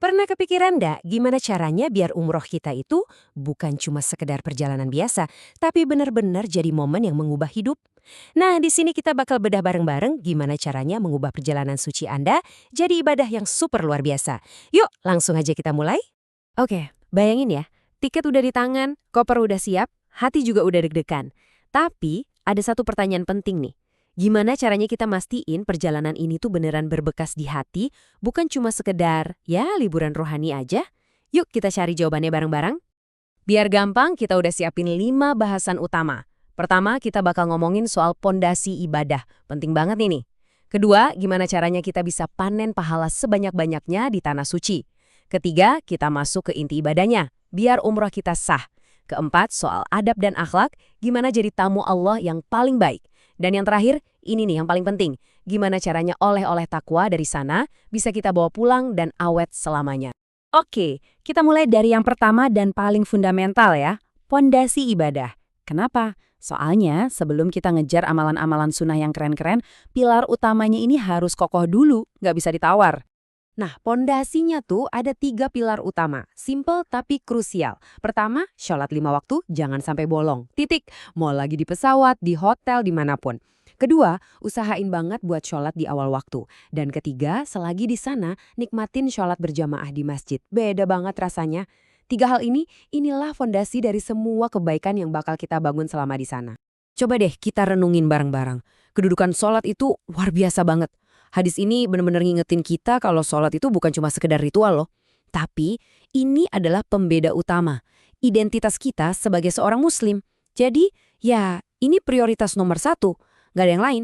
Pernah kepikiran nggak gimana caranya biar umroh kita itu bukan cuma sekedar perjalanan biasa, tapi benar-benar jadi momen yang mengubah hidup? Nah, di sini kita bakal bedah bareng-bareng gimana caranya mengubah perjalanan suci Anda jadi ibadah yang super luar biasa. Yuk, langsung aja kita mulai. Oke, bayangin ya, tiket udah di tangan, koper udah siap, hati juga udah deg-degan. Tapi, ada satu pertanyaan penting nih. Gimana caranya kita mastiin perjalanan ini tuh beneran berbekas di hati, bukan cuma sekedar, ya liburan rohani aja? Yuk kita cari jawabannya bareng-bareng. Biar gampang, kita udah siapin 5 bahasan utama. Pertama, kita bakal ngomongin soal pondasi ibadah. Penting banget nih. Kedua, gimana caranya kita bisa panen pahala sebanyak-banyaknya di tanah suci. Ketiga, kita masuk ke inti ibadahnya, biar umrah kita sah. Keempat, soal adab dan akhlak, gimana jadi tamu Allah yang paling baik. Dan yang terakhir, ini nih yang paling penting, gimana caranya oleh-oleh takwa dari sana bisa kita bawa pulang dan awet selamanya. Oke, kita mulai dari yang pertama dan paling fundamental ya, pondasi ibadah. Kenapa? Soalnya sebelum kita ngejar amalan-amalan sunnah yang keren-keren, pilar utamanya ini harus kokoh dulu, nggak bisa ditawar. Nah, pondasinya tuh ada 3 pilar utama, simple tapi krusial. Pertama, sholat 5 waktu, jangan sampai bolong. Titik. Mau lagi di pesawat, di hotel, dimanapun. Kedua, usahain banget buat sholat di awal waktu. Dan ketiga, selagi di sana, nikmatin sholat berjamaah di masjid. Beda banget rasanya. 3 hal ini, inilah fondasi dari semua kebaikan yang bakal kita bangun selama di sana. Coba deh kita renungin bareng-barang. Kedudukan sholat itu luar biasa banget. Hadis ini benar-benar ngingetin kita kalau sholat itu bukan cuma sekedar ritual loh. Tapi ini adalah pembeda utama. Identitas kita sebagai seorang muslim. Jadi ya ini prioritas nomor 1. Gak ada yang lain.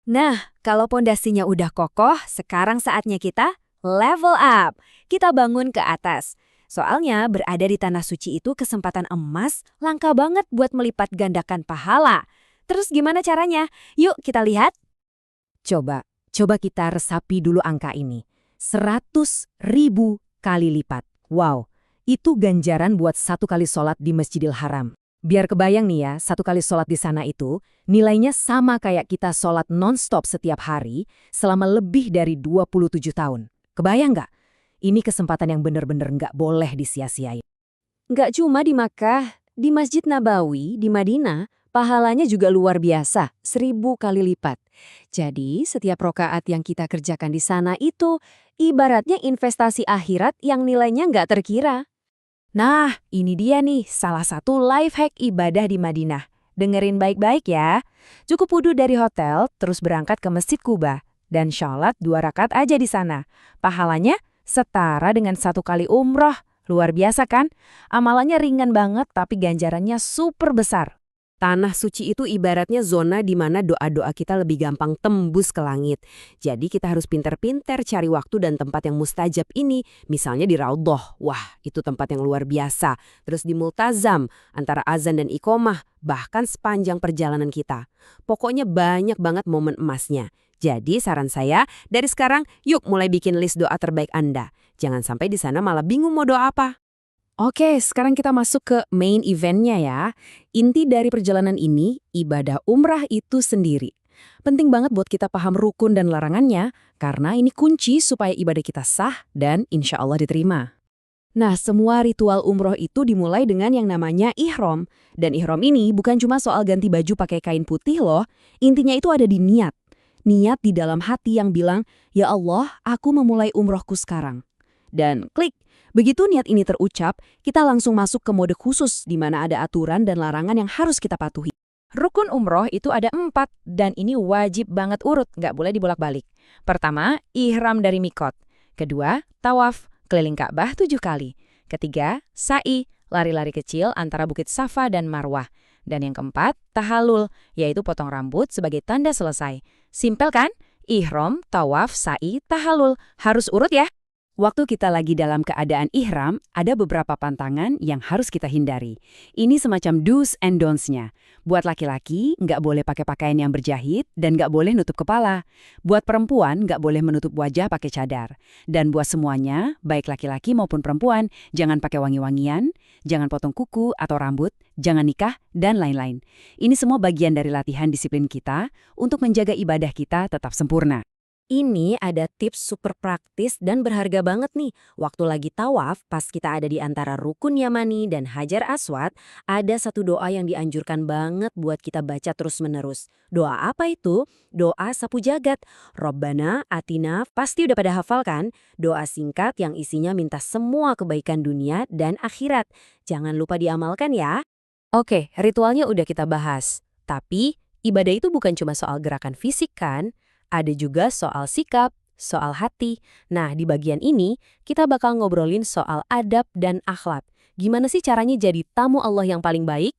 Nah, kalau pondasinya udah kokoh, sekarang saatnya kita level up. Kita bangun ke atas. Soalnya berada di tanah suci itu kesempatan emas, langka banget buat melipat gandakan pahala. Terus gimana caranya? Yuk kita lihat. Coba kita resapi dulu angka ini. 100.000 kali lipat. Wow, itu ganjaran buat 1 kali sholat di Masjidil Haram. Biar kebayang nih ya, 1 kali sholat di sana itu, nilainya sama kayak kita sholat non-stop setiap hari selama lebih dari 27 tahun. Kebayang nggak? Ini kesempatan yang bener-bener nggak boleh disia-siain. Nggak cuma di Makkah, di Masjid Nabawi, di Madinah, pahalanya juga luar biasa, 1000 kali lipat. Jadi, setiap rokaat yang kita kerjakan di sana itu ibaratnya investasi akhirat yang nilainya nggak terkira. Nah, ini dia nih salah satu life hack ibadah di Madinah. Dengerin baik-baik ya. Cukup wudhu dari hotel, terus berangkat ke Masjid Kuba. Dan sholat 2 rakaat aja di sana. Pahalanya setara dengan 1 kali umroh. Luar biasa kan? Amalannya ringan banget tapi ganjarannya super besar. Tanah suci itu ibaratnya zona di mana doa-doa kita lebih gampang tembus ke langit. Jadi kita harus pinter-pinter cari waktu dan tempat yang mustajab ini. Misalnya di Raudhah, wah itu tempat yang luar biasa. Terus di Multazam, antara azan dan iqomah, bahkan sepanjang perjalanan kita. Pokoknya banyak banget momen emasnya. Jadi saran saya, dari sekarang yuk mulai bikin list doa terbaik Anda. Jangan sampai di sana malah bingung mau doa apa. Oke, sekarang kita masuk ke main eventnya ya. Inti dari perjalanan ini, ibadah umrah itu sendiri. Penting banget buat kita paham rukun dan larangannya, karena ini kunci supaya ibadah kita sah dan insya Allah diterima. Nah, semua ritual umroh itu dimulai dengan yang namanya ihram. Dan ihram ini bukan cuma soal ganti baju pakai kain putih loh, intinya itu ada di niat. Niat di dalam hati yang bilang, ya Allah, aku memulai umrohku sekarang. Dan klik. Begitu niat ini terucap, kita langsung masuk ke mode khusus di mana ada aturan dan larangan yang harus kita patuhi. Rukun umroh itu ada 4 dan ini wajib banget urut, nggak boleh dibolak-balik. Pertama, ihram dari mikot. Kedua, tawaf, keliling Ka'bah 7 kali. Ketiga, sa'i, lari-lari kecil antara Bukit Safa dan Marwah. Dan yang keempat, tahallul, yaitu potong rambut sebagai tanda selesai. Simpel kan? Ihram, tawaf, sa'i, tahallul. Harus urut ya. Waktu kita lagi dalam keadaan ihram, ada beberapa pantangan yang harus kita hindari. Ini semacam do's and don'ts-nya. Buat laki-laki, nggak boleh pakai pakaian yang berjahit dan nggak boleh nutup kepala. Buat perempuan, nggak boleh menutup wajah pakai cadar. Dan buat semuanya, baik laki-laki maupun perempuan, jangan pakai wangi-wangian, jangan potong kuku atau rambut, jangan nikah, dan lain-lain. Ini semua bagian dari latihan disiplin kita untuk menjaga ibadah kita tetap sempurna. Ini ada tips super praktis dan berharga banget nih. Waktu lagi tawaf, pas kita ada di antara Rukun Yamani dan Hajar Aswad, ada satu doa yang dianjurkan banget buat kita baca terus-menerus. Doa apa itu? Doa sapu jagat. Robbana, Atina, pasti udah pada hafal kan? Doa singkat yang isinya minta semua kebaikan dunia dan akhirat. Jangan lupa diamalkan ya. Oke, ritualnya udah kita bahas. Tapi, ibadah itu bukan cuma soal gerakan fisik kan? Ada juga soal sikap, soal hati. Nah, di bagian ini, kita bakal ngobrolin soal adab dan akhlak. Gimana sih caranya jadi tamu Allah yang paling baik?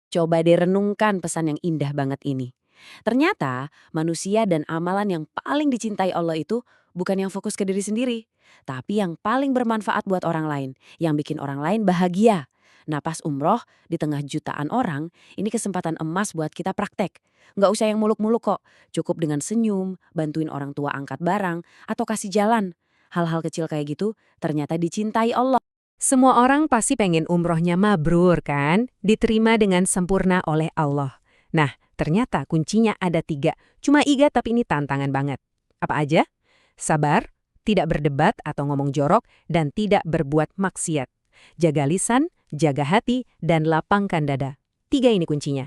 Coba deh renungkan pesan yang indah banget ini. Ternyata, manusia dan amalan yang paling dicintai Allah itu bukan yang fokus ke diri sendiri, tapi yang paling bermanfaat buat orang lain, yang bikin orang lain bahagia. Nah, pas umroh, di tengah jutaan orang, ini kesempatan emas buat kita praktek. Nggak usah yang muluk-muluk kok, cukup dengan senyum, bantuin orang tua angkat barang, atau kasih jalan. Hal-hal kecil kayak gitu ternyata dicintai Allah. Semua orang pasti pengen umrohnya mabrur kan? Diterima dengan sempurna oleh Allah. Nah, ternyata kuncinya ada 3. Cuma iga tapi ini tantangan banget. Apa aja? Sabar, tidak berdebat atau ngomong jorok, dan tidak berbuat maksiat. Jaga lisan, jaga hati, dan lapangkan dada. 3 ini kuncinya.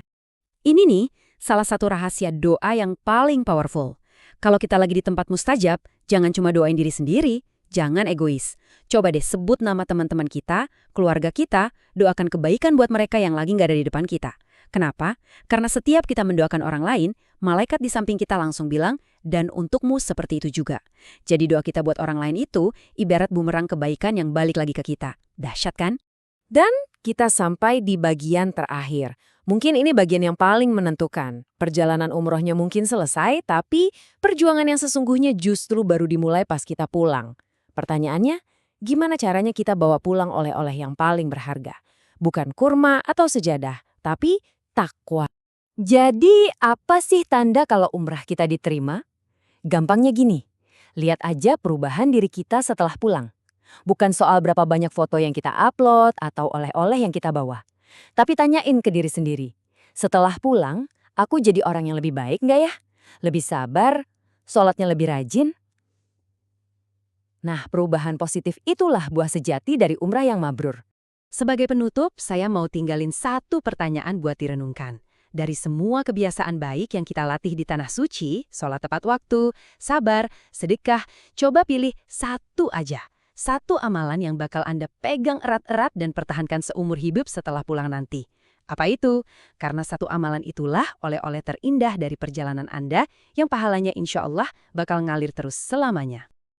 Ini nih, salah satu rahasia doa yang paling powerful. Kalau kita lagi di tempat mustajab, jangan cuma doain diri sendiri, jangan egois. Coba deh sebut nama teman-teman kita, keluarga kita, doakan kebaikan buat mereka yang lagi nggak ada di depan kita. Kenapa? Karena setiap kita mendoakan orang lain, malaikat di samping kita langsung bilang, dan untukmu seperti itu juga. Jadi doa kita buat orang lain itu, ibarat bumerang kebaikan yang balik lagi ke kita. Dahsyat kan? Dan kita sampai di bagian terakhir. Mungkin ini bagian yang paling menentukan. Perjalanan umrohnya mungkin selesai, tapi perjuangan yang sesungguhnya justru baru dimulai pas kita pulang. Pertanyaannya, gimana caranya kita bawa pulang oleh-oleh yang paling berharga? Bukan kurma atau sejadah, tapi takwa. Jadi, apa sih tanda kalau umrah kita diterima? Gampangnya gini, lihat aja perubahan diri kita setelah pulang. Bukan soal berapa banyak foto yang kita upload atau oleh-oleh yang kita bawa. Tapi tanyain ke diri sendiri, setelah pulang, aku jadi orang yang lebih baik nggak ya? Lebih sabar, sholatnya lebih rajin? Nah, perubahan positif itulah buah sejati dari umrah yang mabrur. Sebagai penutup, saya mau tinggalin satu pertanyaan buat direnungkan. Dari semua kebiasaan baik yang kita latih di Tanah Suci, sholat tepat waktu, sabar, sedekah, coba pilih satu aja. Satu amalan yang bakal Anda pegang erat-erat dan pertahankan seumur hidup setelah pulang nanti. Apa itu? Karena satu amalan itulah oleh-oleh terindah dari perjalanan Anda yang pahalanya insya Allah bakal ngalir terus selamanya.